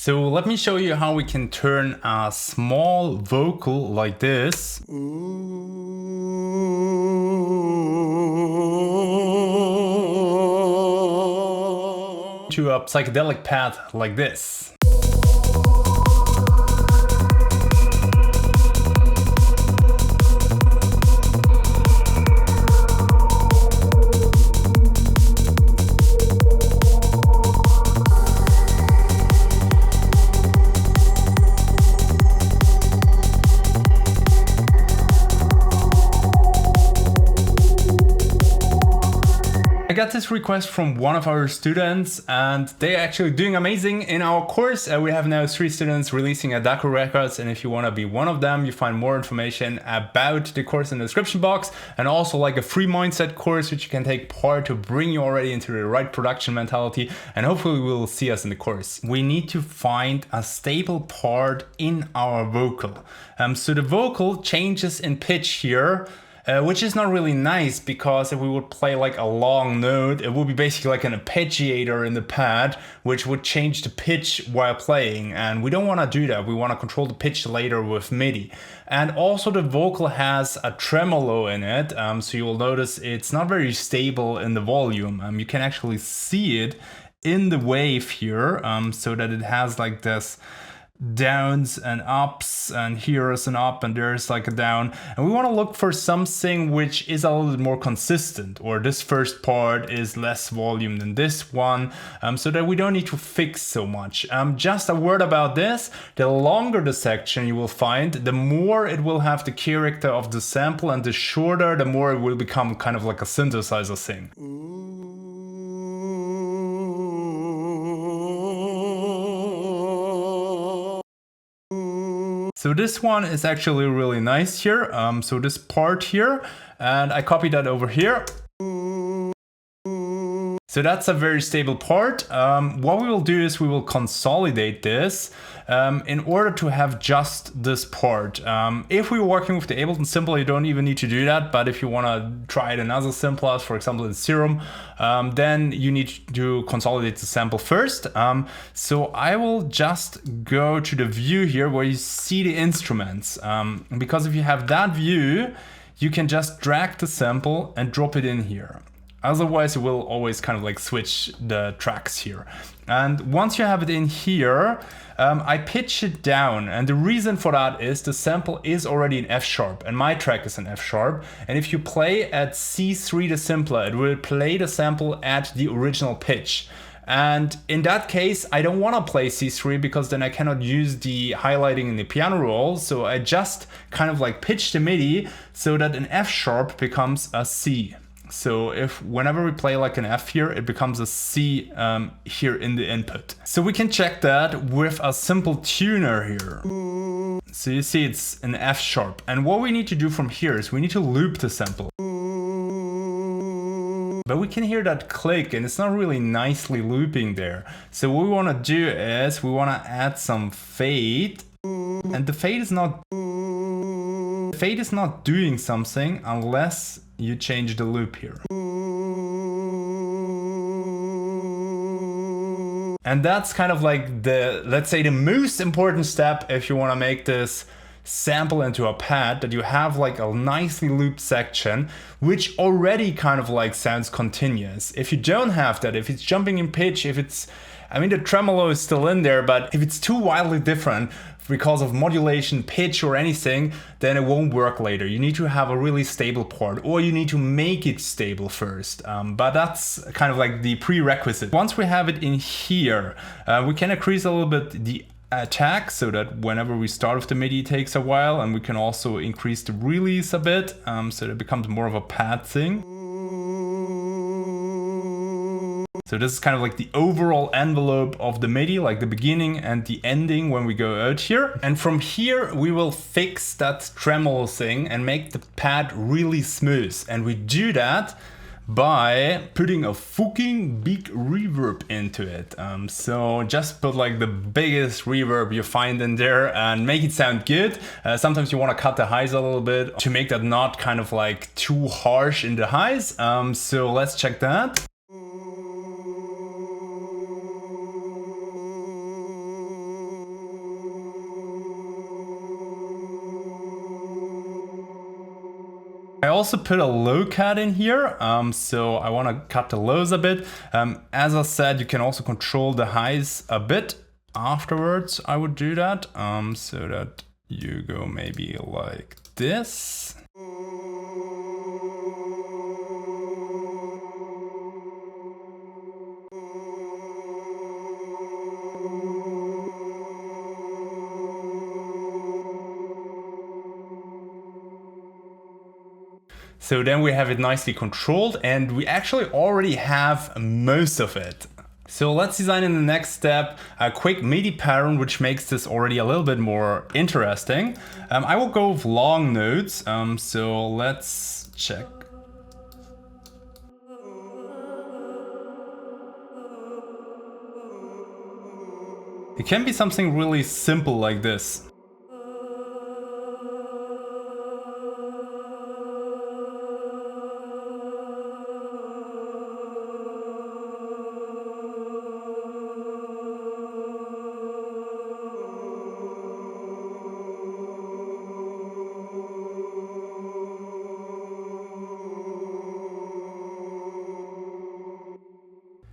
So let me show you how we can turn a small vocal like this to a psychedelic pad like this. I got this request from one of our students and they're actually doing amazing in our course. We have now 3 students releasing at Daku Records, and if you want to be one of them, you find more information about the course in the description box, and also like a free mindset course which you can take part to bring you already into the right production mentality, and hopefully we'll see us in the course. We need to find a stable part in our vocal. So the vocal changes in pitch here. Which is not really nice, because if we would play like a long note, it would be basically like an arpeggiator in the pad, which would change the pitch while playing, and we don't want to do that. We want to control the pitch later with MIDI. And also the vocal has a tremolo in it, so you will notice it's not very stable in the volume. You can actually see it in the wave here, so that it has like this downs and ups, and here is an up and there's like a down, and we want to look for something which is a little bit more consistent, or this first part is less volume than this one, so that we don't need to fix so much. Just a word about this: the longer the section you will find, the more it will have the character of the sample, and the shorter, the more it will become kind of like a synthesizer thing. So this one is actually really nice here. So this part here, and I copied that over here. So that's a very stable part. What we will do is we will consolidate this in order to have just this part. If we're working with the Ableton Simple, you don't even need to do that. But if you want to try it in other simplers, for example in Serum, then you need to consolidate the sample first. So I will just go to the view here where you see the instruments. Because if you have that view, you can just drag the sample and drop it in here. Otherwise, it will always kind of like switch the tracks here. And once you have it in here, I pitch it down. And the reason for that is the sample is already in F sharp, and my track is in F sharp. And if you play at C3 the simpler, it will play the sample at the original pitch. And in that case, I don't want to play C3, because then I cannot use the highlighting in the piano roll. So I just kind of like pitch the MIDI so that an F sharp becomes a C. So if whenever we play like an F here, it becomes a C here in the input. So we can check that with a simple tuner here. So you see it's an F sharp. And what we need to do from here is we need to loop the sample. But we can hear that click, and it's not really nicely looping there. So what we want to do is we want to add some fade. And the fade is not doing something unless you change the loop here. And that's kind of like the, let's say, the most important step if you want to make this sample into a pad, that you have like a nicely looped section which already kind of like sounds continuous. If you don't have that, if it's jumping in pitch, if it's, I mean, the tremolo is still in there, but if it's too wildly different because of modulation, pitch or anything, then it won't work later. You need to have a really stable part, or you need to make it stable first. But that's kind of like the prerequisite. Once we have it in here, we can increase a little bit the attack so that whenever we start with the MIDI it takes a while, and we can also increase the release a bit so that it becomes more of a pad thing. So this is kind of like the overall envelope of the MIDI, like the beginning and the ending when we go out here. And from here we will fix that tremolo thing and make the pad really smooth. And we do that by putting a fucking big reverb into it. So just put like the biggest reverb you find in there and make it sound good. Sometimes you want to cut the highs a little bit to make that not kind of like too harsh in the highs. So let's check that. I also put a low cut in here, so I want to cut the lows a bit. As I said, you can also control the highs a bit afterwards. I would do that, so that you go maybe like this. So then we have it nicely controlled, and we actually already have most of it. So let's design in the next step a quick MIDI pattern which makes this already a little bit more interesting. I will go with long notes, so let's check. It can be something really simple like this.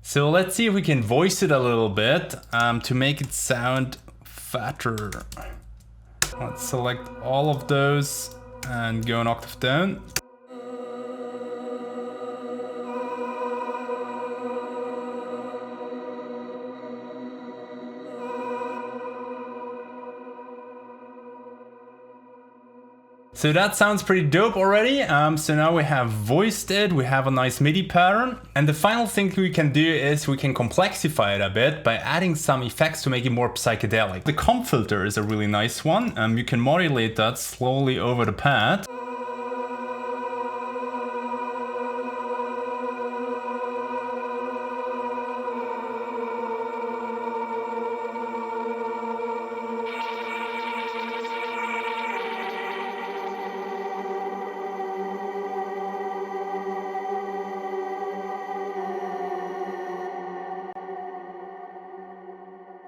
So let's see if we can voice it a little bit to make it sound fatter. Let's select all of those and go an octave down. So that sounds pretty dope already. So now we have voiced it, we have a nice MIDI pattern. And the final thing we can do is we can complexify it a bit by adding some effects to make it more psychedelic. The comp filter is a really nice one. You can modulate that slowly over the pad.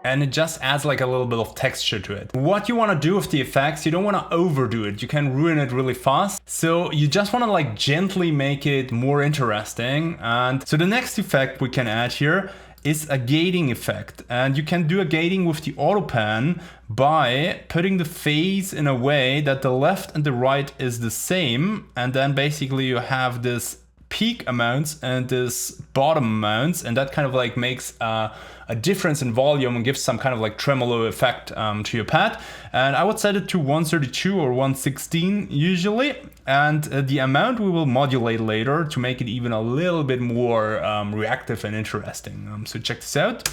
And it just adds like a little bit of texture to it. What you want to do with the effects, you don't want to overdo it. You can ruin it really fast. So you just want to like gently make it more interesting. And so the next effect we can add here is a gating effect. And you can do a gating with the auto pan by putting the phase in a way that the left and the right is the same. And then basically you have this peak amounts and this bottom amounts, and that kind of like makes a difference in volume and gives some kind of like tremolo effect to your pad. And I would set it to 132 or 116 usually, and the amount we will modulate later to make it even a little bit more reactive and interesting. So check this out.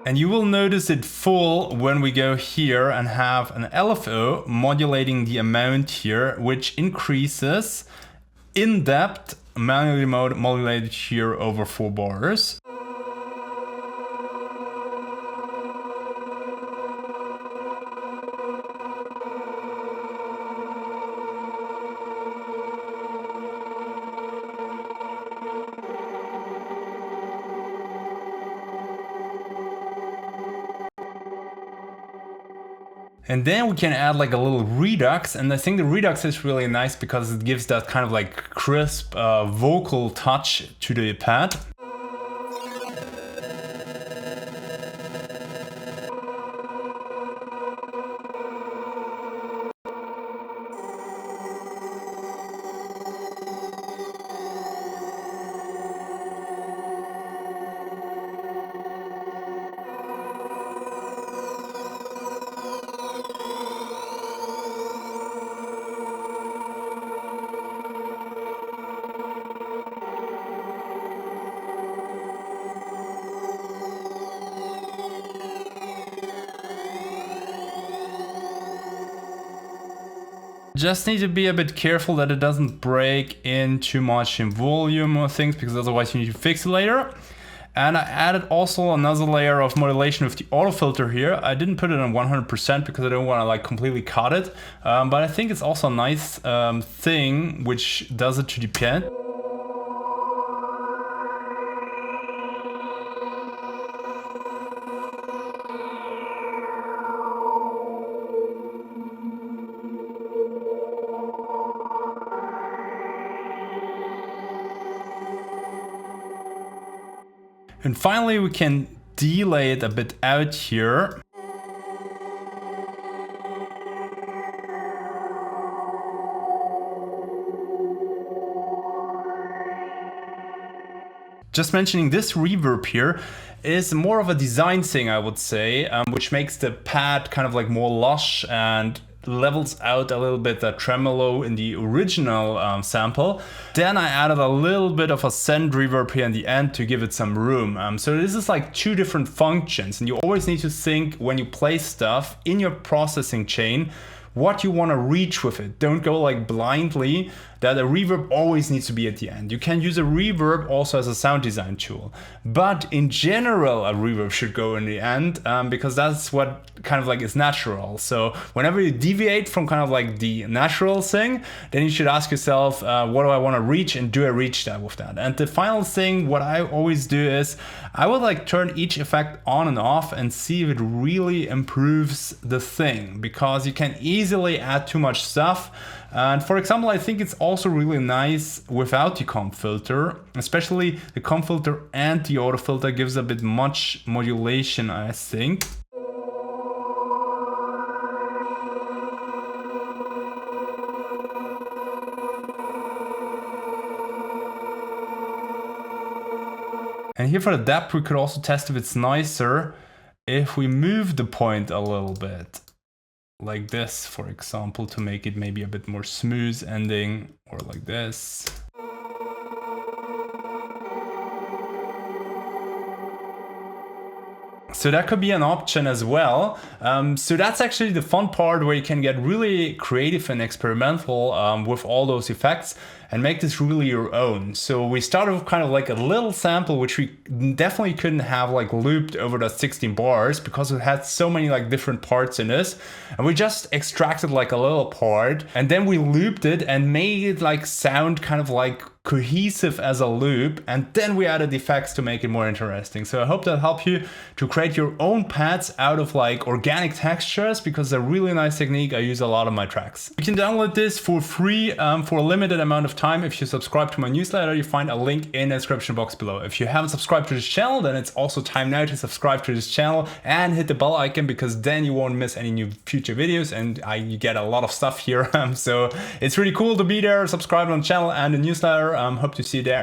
And you will notice it full when we go here and have an LFO modulating the amount here, which increases in depth, manually modulated here over 4 bars. And then we can add like a little redux, and I think the redux is really nice because it gives that kind of like crisp vocal touch to the pad. Just need to be a bit careful that it doesn't break in too much in volume or things, because otherwise you need to fix it later. And I added also another layer of modulation with the auto filter here. I didn't put it on 100% because I don't want to like completely cut it, but I think it's also a nice thing which does it to the pad. And finally, we can delay it a bit out here. Just mentioning this reverb here is more of a design thing, I would say, which makes the pad kind of like more lush and levels out a little bit that tremolo in the original sample. Then I added a little bit of a send reverb here in the end to give it some room. So this is like two different functions, and you always need to think when you play stuff in your processing chain what you want to reach with it. Don't go like blindly that a reverb always needs to be at the end. You can use a reverb also as a sound design tool, but in general a reverb should go in the end because that's what kind of like is natural. So whenever you deviate from kind of like the natural thing, then you should ask yourself, what do I want to reach, and do I reach that with that? And the final thing, what I always do is I would like turn each effect on and off and see if it really improves the thing, because you can easily add too much stuff. And for example, I think it's also really nice without the comp filter, especially the comp filter and the auto filter gives a bit much modulation, I think. And here for the depth, we could also test if it's nicer if we move the point a little bit. Like this, for example, to make it maybe a bit more smooth ending, or like this. So that could be an option as well. So that's actually the fun part where you can get really creative and experimental with all those effects and make this really your own. So we started with kind of like a little sample, which we definitely couldn't have like looped over the 16 bars because it had so many like different parts in this. And we just extracted like a little part, and then we looped it and made it like sound kind of like cohesive as a loop, and then we added effects to make it more interesting. So I hope that helped you to create your own pads out of like organic textures, because they're a really nice technique I use a lot on my tracks. You can download this for free for a limited amount of time. If you subscribe to my newsletter, you find a link in the description box below. If you haven't subscribed to this channel, then it's also time now to subscribe to this channel and hit the bell icon, because then you won't miss any new future videos, and you get a lot of stuff here. So it's really cool to be there, subscribe on the channel and the newsletter. Hope to see you there.